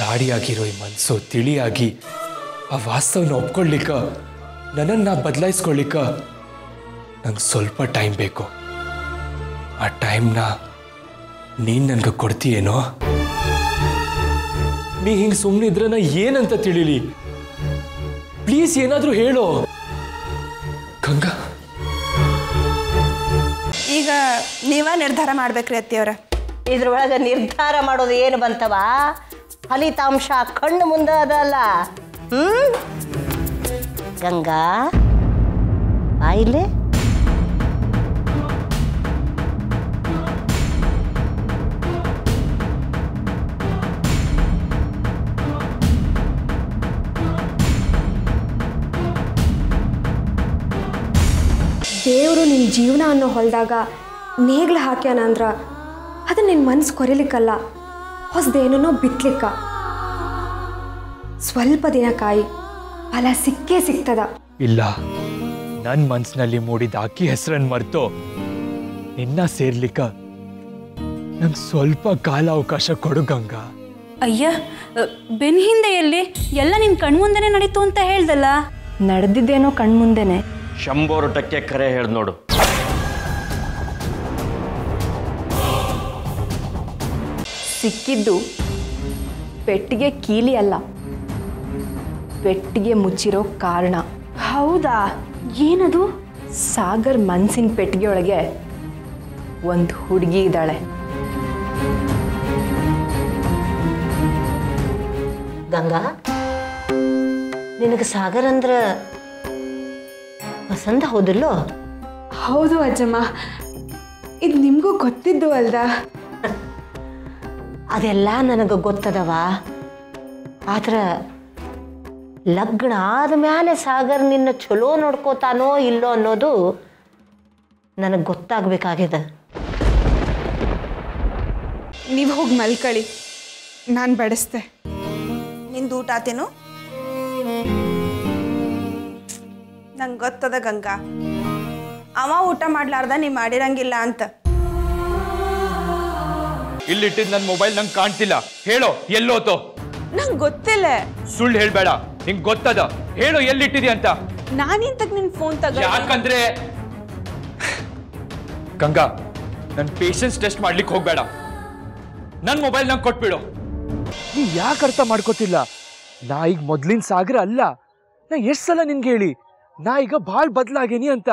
ರಾಡಿಯಾಗಿರೋ ಈ ಮನಸ್ಸು ತಿಳಿಯಾಗಿ ಆ ವಾಸ್ತವನ ಒಪ್ಕೊಳ್ಳಿಕ್ಕ ನನ್ನನ್ನು ನಾ ಬದಲಾಯಿಸ್ಕೊಳ್ಳಿಕ್ಕ ನಂಗೆ ಸ್ವಲ್ಪ ಟೈಮ್ ಬೇಕು. ಆ ಟೈಮ್ನ ನೀನು ನನಗೆ ಕೊಡ್ತೀಯೇನೋ? ನೀ ಹಿಂಗೆ ಸುಮ್ಮನೆ ಇದ್ರೆ ನಾ ಏನಂತ ತಿಳಿಲಿ? ಪ್ಲೀಸ್ ಏನಾದರೂ ಹೇಳೋ ಗಂಗಾ. ಈಗ ನೀವ ನಿರ್ಧಾರ ಮಾಡ್ಬೇಕ್ರಿ ಅತ್ತಿಯವ್ರ. ಇದ್ರೊಳಗೆ ನಿರ್ಧಾರ ಮಾಡೋದು ಏನು ಬಂತವ? ಫಲಿತಾಂಶ ಕಣ್ಣು ಮುಂದೆ ಅದಲ್ಲ. ಗಂಗಾ ಆಯಿಲೆ ದೇವರು ನಿನ್ನ ಜೀವನ ಅನ್ನೋ ಹೊಲದಾಗ ನೇಗ್ಲು ಹಾಕ್ಯಾನ ಅಂದ್ರೆ ಅದು ನಿನ್ನ ಮನಸ್ಸು ಕೊರಿಲಿಕ್ಕಲ್ಲ, ಹೊಸದೇನೋ ಬಿತ್ತಲಿಕ್ಕ. ಸ್ವಲ್ಪ ದಿನ ಕಾಯಿ, ಫಲ ಸಿಕ್ಕೇ ಸಿಗ್ತದ. ಇಲ್ಲ, ನನ್ನ ಮನಸ್ಸಿನಲ್ಲಿ ಮೂಡಿದ ಅಕ್ಕಿ ಹೆಸರನ್ನು ಮರೆತು ನಿನ್ನ ಸೇರ್ಲಿಕ್ಕ ನಂಗೆ ಸ್ವಲ್ಪ ಕಾಲ ಅವಕಾಶ ಕೊಡು ಗಂಗಾ. ಅಯ್ಯ, ಬೆನ್ ಹಿಂದೆ ಎಲ್ಲಿ? ಎಲ್ಲ ನಿನ್ನ ಕಣ್ಮುಂದೆನೆ ನಡೀತು ಅಂತ ಹೇಳ್ದಲ್ಲ. ನಡೆದಿದ್ದೇನೋ ಕಣ್ಮುಂದೆನೆ. 100% ಖರೆ ಹೇಳ್ದು ನೋಡು. ಸಿಕ್ಕಿದ್ದು ಪೆಟ್ಟಿಗೆ ಕೀಲಿ ಅಲ್ಲ, ಪೆಟ್ಟಿಗೆ ಮುಚ್ಚಿರೋ ಕಾರಣ. ಹೌದಾ? ಏನದು? ಸಾಗರ್ ಮನ್ಸಿನ ಪೆಟ್ಟಿಗೆ ಒಳಗೆ ಒಂದು ಹುಡುಗಿ ಇದ್ದಾಳೆ. ಗಂಗಾ, ನಿನಗೆ ಸಾಗರ್ ಅಂದ್ರೆ ಪಸಂದ ಹೌದಿಲ್ಲೋ? ಹೌದು ಅಜ್ಜಮ್ಮ, ಇದು ನಿಮಗೂ ಗೊತ್ತಿದ್ದು ಅಲ್ದಾ? ಅದೆಲ್ಲ ನನಗೆ ಗೊತ್ತದವ. ಆದ್ರೆ ಲಗ್ನ ಆದ್ಮೇಲೆ ಸಾಗರ್ ನಿನ್ನ ಚಲೋ ನೋಡ್ಕೋತಾನೋ ಇಲ್ಲೋ ಅನ್ನೋದು ನನಗೆ ಗೊತ್ತಾಗಬೇಕಾಗಿದೆ. ನೀವು ಹೋಗಿ ಮಲ್ಕಳಿ, ನಾನು ಬಡಿಸ್ತೆ. ನಿಂದು ಊಟ ಆತೇನು? ನಂಗೆ ಗೊತ್ತದ ಗಂಗಾ, ಅವ ಊಟ ಮಾಡ್ಲಾರ್ದ ನೀ ಮಾಡಿರಂಗಿಲ್ಲ ಅಂತ. ಇಲ್ಲಿಟ್ಟಿದ್ ನನ್ನ ಮೊಬೈಲ್ ನಂಗೆ ಕಾಣ್ತಿಲ್ಲ. ಹೇಳೋ ಎಲ್ಲೋತೋ? ನಂಗೆ ಗೊತ್ತಿಲ್ಲ. ಸುಳ್ಳು ಹೇಳ್ಬೇಡ, ನಿಂಗೆ ಗೊತ್ತದ. ಹೇಳು ಎಲ್ಲಿಟ್ಟಿದ್ಯಾ ಅಂತ. ನಾನಿಂತಕ್ ನಿನ್ ಫೋನ್ ತಗೋ. ಯಾಕಂದ್ರೆ ಗಂಗಾ, ನನ್ನ ಪೇಷನ್ಸ್ ಟೆಸ್ಟ್ ಮಾಡ್ಲಿಕ್ಕೆ ಹೋಗ್ಬೇಡ. ನನ್ನ ಮೊಬೈಲ್ ನಂಗೆ ಕೊಟ್ಬಿಡು. ನೀ ಯಾಕೆ ಅರ್ಥ ಮಾಡ್ಕೋತಿಲ್ಲ? ನಾ ಈಗ ಮೊದ್ಲಿನ ಸಾಗರ ಅಲ್ಲ. ನಾ ಎಷ್ಟು ಸಲ ನಿನ್ಗೆ ಹೇಳಿ, ನಾ ಈಗ ಭಾಳ ಬದಲಾಗೇನಿ ಅಂತ.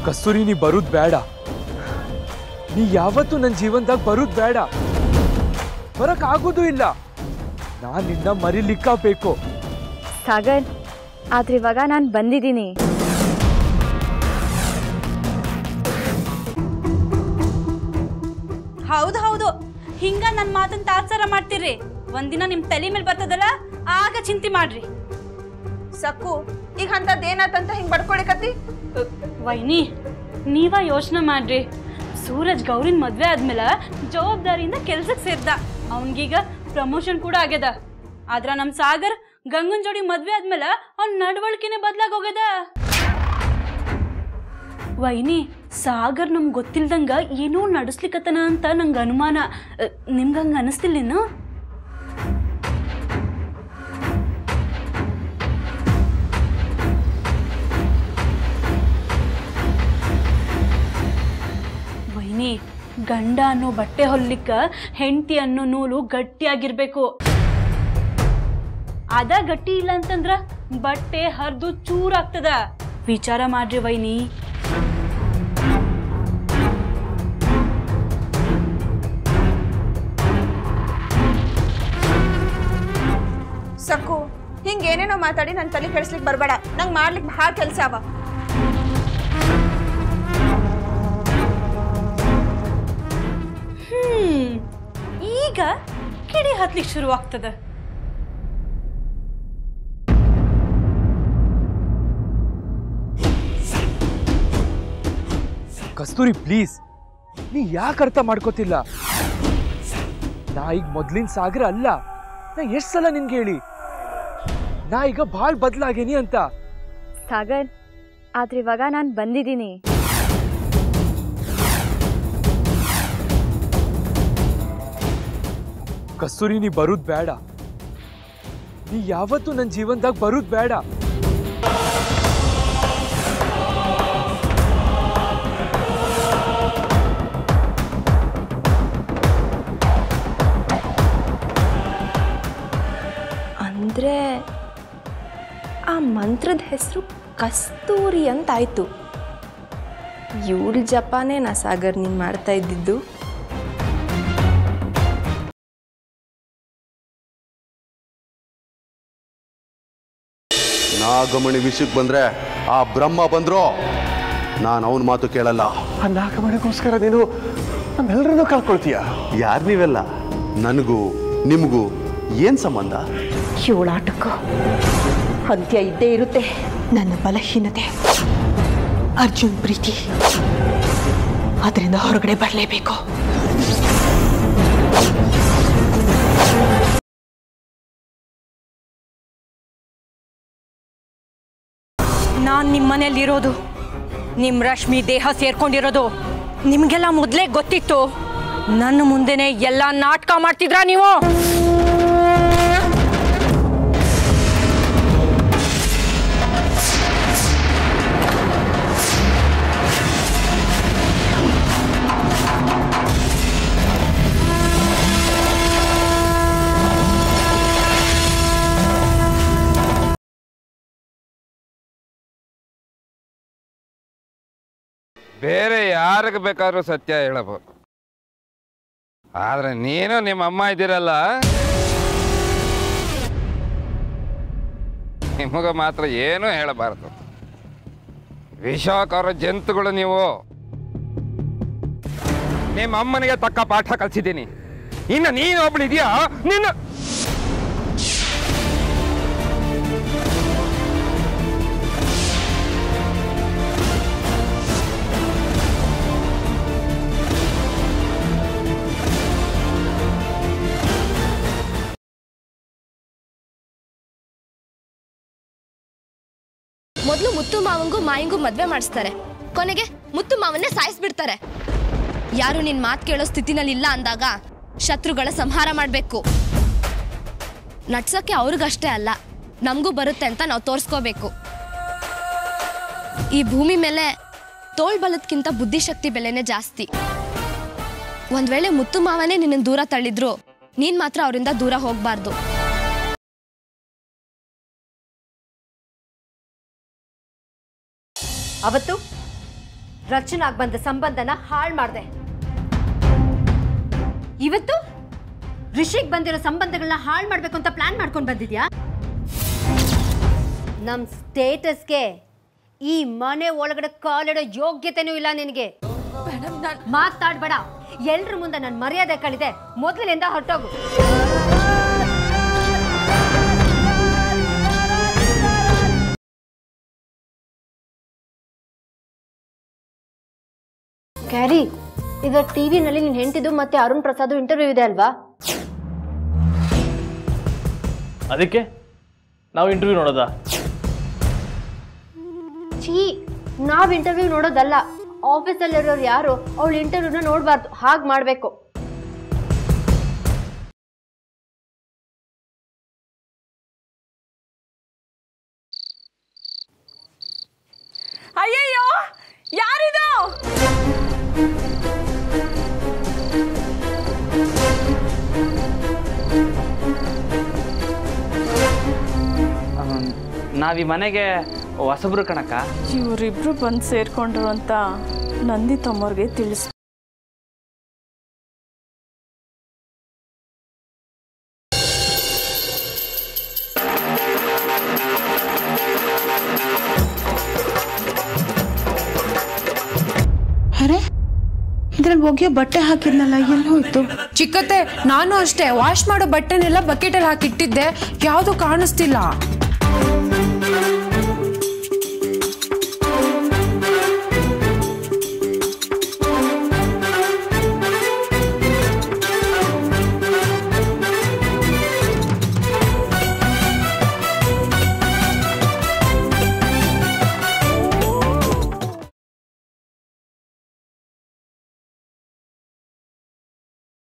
ಕಸ್ತೂರಿ, ನೀ ಬರುದ್ ಬೇಡ. ನೀ ಯಾವತ್ತೂ ನನ್ನ ಜೀವನದಾಗ ಬರುದ್ ಬೇಡ. ಬರಕ್ ಆಗೋದು ಇಲ್ಲ. ನಾ ನಿನ್ನ ಮರಿಲಿಕ್ಕಬೇಕು. ಸಾಗರ್, ಆದ್ರೆ ಇವಾಗ ನಾನು ಬಂದಿದ್ದೀನಿ. ಹೌದು ಹೌದು, ಹಿಂಗ ನನ್ನ ಮಾತನ್ನ ತಾತ್ಸಾರ ಮಾಡ್ತೀರಿ. ಒಂದಿನ ನಿಮ್ ತಲೆ ಮೇಲೆ ಬರ್ತದಲ್ಲ, ಆಗ ಚಿಂತೆ ಮಾಡ್ರಿ. ಸಕ್ಕು, ಈಗ ಅಂತದ್ದೇನಾತಂತ ಹಿಂಗೆ ಬಡ್ಕೊಳಿಕತ್ತಿ? ವೈನಿ, ನೀವ ಯೋಚನೆ ಮಾಡ್ರಿ. ಸೂರಜ್ ಗೌರಿನ್ ಮದ್ವೆ ಆದ್ಮೇಲೆ ಜವಾಬ್ದಾರಿಯಿಂದ ಕೆಲ್ಸಕ್ಕೆ ಸೇರ್ದ. ಅವನ್ಗೀಗ ಪ್ರಮೋಷನ್ ಕೂಡ ಆಗ್ಯದ. ಆದ್ರ ನಮ್ ಸಾಗರ್ ಗಂಗನ್ ಜೋಡಿ ಮದ್ವೆ ಆದ್ಮೇಲೆ ಅವ್ನ ನಡವಳಿಕೆನೆ ಬದ್ಲಾಗ ಹೋಗ್ಯದ. ವೈನಿ, ಸಾಗರ್ ನಮ್ಗೆ ಗೊತ್ತಿಲ್ದಂಗ ಏನೋ ನಡೆಸ್ಲಿಕ್ಕತ್ತನ ಅಂತ ನಂಗೆ ಅನುಮಾನ. ನಿಮ್ಗಂಗ ಅನಿಸ್ತಿಲ್ಲೇನು? ವೈನಿ, ಗಂಡ ಅನ್ನೋ ಬಟ್ಟೆ ಹೊಲಿಕ್ಕ ಹೆಂಡತಿ ಅನ್ನೋ ನೂಲು ಗಟ್ಟಿಯಾಗಿರ್ಬೇಕು. ಅದ ಗಟ್ಟಿ ಇಲ್ಲ ಅಂತಂದ್ರ ಬಟ್ಟೆ ಹರಿದು ಚೂರಾಗ್ತದ. ವಿಚಾರ ಮಾಡ್ರಿ ವೈನಿ. ಸಕ್ಕು, ಹಿಂಗೇನೇನೋ ಮಾತಾಡಿ ನನ್ನ ತಲೆ ಕೆಡಿಸ್ಲಿಕ್ಕೆ ಬರಬೇಡ. ನಂಗೆ ಮಾಡ್ಲಿಕ್ಕೆ ಭಾಳ ಕೆಲಸ ಅವ. ಈಗ ಕಿಡಿ ಹತ್ಲಿಕ್ಕೆ ಶುರು ಆಗ್ತದ. ಕಸ್ತೂರಿ, ಪ್ಲೀಸ್, ನೀ ಯಾಕೆ ಅರ್ಥ ಮಾಡ್ಕೋತಿಲ್ಲ? ನಾ ಈಗ ಮೊದ್ಲಿನ ಸಾಗರ ಅಲ್ಲ. ನಾ ಎಷ್ಟು ಸಲ ನಿನ್ಗೆ ಹೇಳಿ, ನಾ ಈಗ ಭಾಳ ಬದಲಾಗೇನಿ ಅಂತ. ಸಾಗರ್, ಆದ್ರೆ ಇವಾಗ ನಾನು ಬಂದಿದ್ದೀನಿ. ಕಸ್ತೂರಿ ನೀ ಬರುದ್ ಬೇಡ. ನೀ ಯಾವತ್ತೂ ನನ್ನ ಜೀವನದಾಗ ಬರುದ್ ಬೇಡ. ಅಂದರೆ ಆ ಮಂತ್ರದ ಹೆಸರು ಕಸ್ತೂರಿ ಅಂತಾಯ್ತು. ಇವಳ ಜಪಾನೇ ನಾ ಸಾಗರ್ ನೀನು ಮಾಡ್ತಾ ಇದ್ದಿದ್ದು. ನಾಗಮಣಿ ವಿಷಯಕ್ಕೆ ಬಂದ್ರೆ ಆ ಬ್ರಹ್ಮ ಬಂದ್ರು ನಾನು ಅವನ ಮಾತು ಕೇಳಲ್ಲ. ಆ ನಾಗಮಣಿಗೋಸ್ಕರ ನೀನು ನಮ್ಮೆಲ್ಲರನ್ನೂ ಕಳ್ಕೊಳ್ತೀಯ. ಯಾರು ನೀವೆಲ್ಲ? ನನಗೂ ನಿಮಗೂ ಏನ್ ಸಂಬಂಧ? ಇವಳಾಟಕ್ಕೂ ಅಂತ್ಯ ಇದ್ದೇ ಇರುತ್ತೆ. ನನ್ನ ಬಲಹೀನತೆ ಅರ್ಜುನ್ ಪ್ರೀತಿ, ಅದರಿಂದ ಹೊರಗಡೆ ಬರಲೇಬೇಕು. ನಾನು ನಿಮ್ಮ ಮನೇಲಿರೋದು, ನಿಮ್ಮ ರಶ್ಮಿ ದೇಹ ಸೇರ್ಕೊಂಡಿರೋದು ನಿಮಗೆಲ್ಲ ಮೊದಲೇ ಗೊತ್ತಿತ್ತು. ನನ್ನ ಮುಂದೆನೆ ಎಲ್ಲ ನಾಟಕ ಮಾಡ್ತಿದ್ರಾ ನೀವು? ಬೇರೆ ಯಾರಿಗೆ ಬೇಕಾದ್ರೂ ಸತ್ಯ ಹೇಳಬಹುದು, ಆದ್ರೆ ನೀನು ನಿಮ್ಮ ಅಮ್ಮ ಇದ್ದೀರಲ್ಲ, ನಿಮಗ ಮಾತ್ರ ಏನೂ ಹೇಳಬಾರದು. ವಿಷಕರ ಜಂತುಗಳು ನೀವು. ನಿಮ್ಮ ಅಮ್ಮನಿಗೆ ತಕ್ಕ ಪಾಠ ಕಲಿಸಿದ್ದೀನಿ. ಇನ್ನು ನೀನು ಒಬ್ಬಳಿದ್ಯಾ? ನಿನ್ನ ಮೊದಲು ಮುತ್ತು ಮಾವಂಗೂ ಮಾಯಿಂಗೂ ಮದ್ವೆ ಮಾಡಿಸ್ತಾರೆ, ಕೊನೆಗೆ ಮುತ್ತು ಮಾವನ್ನೇ ಸಾಯಿಸ್ಬಿಡ್ತಾರೆ. ಯಾರು ನಿನ್ ಮಾತು ಕೇಳೋ ಸ್ಥಿತಿನಲ್ಲಿ ಇಲ್ಲ ಅಂದಾಗ ಶತ್ರುಗಳ ಸಂಹಾರ ಮಾಡಬೇಕು. ನಡ್ಸೋಕೆ ಅವ್ರಿಗಷ್ಟೇ ಅಲ್ಲ, ನಮಗೂ ಬರುತ್ತೆ ಅಂತ ನಾವು ತೋರಿಸ್ಕೋಬೇಕು. ಈ ಭೂಮಿ ಮೇಲೆ ತೋಳ್ಬಲದ್ಕಿಂತ ಬುದ್ಧಿಶಕ್ತಿ ಬೆಲೆನೇ ಜಾಸ್ತಿ. ಒಂದ್ ವೇಳೆ ಮುತ್ತು ಮಾವನೇ ನಿನ್ನ ದೂರ ತಳ್ಳಿದ್ರು, ನೀನ್ ಮಾತ್ರ ಅವರಿಂದ ದೂರ ಹೋಗ್ಬಾರ್ದು. ಅವತ್ತು ರಚನಾಗ್ ಬಂದ ಸಂಬಂಧನ ಹಾಳು ಮಾಡಿದೆ. ಇವತ್ತು ಋಷಿಗ್ ಬಂದಿರೋ ಸಂಬಂಧಗಳನ್ನ ಹಾಳು ಮಾಡ್ಬೇಕು ಅಂತ ಪ್ಲಾನ್ ಮಾಡ್ಕೊಂಡು ಬಂದಿದ್ಯಾ? ನಮ್ ಸ್ಟೇಟಸ್ಗೆ ಈ ಮನೆ ಒಳಗಡೆ ಕಾಲಿಡೋ ಯೋಗ್ಯತೆನೂ ಇಲ್ಲ ನಿನಗೆ. ಮಾತಾಡ್ಬೇಡ, ಎಲ್ರ ಮುಂದೆ ನನ್ನ ಮರ್ಯಾದೆ ಕಳಿದೆ. ಮೊದಲಿನಿಂದ ಹೊರಟೋಗು. ಕ್ಯಾರಿ, ಈಗ ಟಿವಿನಲ್ಲಿ ನಿನ್ ಹೆಂಡತಿದು ಮತ್ತೆ ಅರುಣ್ ಪ್ರಸಾದ್ ಇಂಟರ್ವ್ಯೂ ಇದೆ ಅಲ್ವಾ? ಅದಕ್ಕೆ ನಾವು ಇಂಟರ್ವ್ಯೂ ನೋಡೋದಾ? ಛೀ, ನಾವ್ ಇಂಟರ್ವ್ಯೂ ನೋಡೋದಲ್ಲ. ಆಫೀಸಲ್ಲಿರೋರು ಯಾರು ಅವಳ ಇಂಟರ್ವ್ಯೂನ ನೋಡ್ಬಾರ್ದು, ಹಾಗೆ ಮಾಡ್ಬೇಕು. ಅಯ್ಯಯ್ಯೋ, ಯಾರಿದು? ನಾವೀ ಮನೆಗೆ ಹೊಸಬ್ರು ಕಣಕ್ಕ. ಇವರಿಬ್ರು ಬಂದು ಸೇರ್ಕೊಂಡ್ರು ಅಂತ ನಂದಿ ತಮ್ಮವ್ರಿಗೆ ತಿಳಿಸ್. ಅರೆ, ಇದ್ರಲ್ಲಿ ಒಗೆಯೋ ಬಟ್ಟೆ ಹಾಕಿದ್ನಲ್ಲ, ಎಲ್ಲಿ ಹೋಯ್ತು? ಚಿಕ್ಕತ್ತೆ, ನಾನು ಅಷ್ಟೇ ವಾಶ್ ಮಾಡೋ ಬಟ್ಟೆನೆಲ್ಲ ಬಕೆಟಲ್ಲಿ ಹಾಕಿಟ್ಟಿದ್ದೆ, ಯಾವುದು ಕಾಣಿಸ್ತಿಲ್ಲ.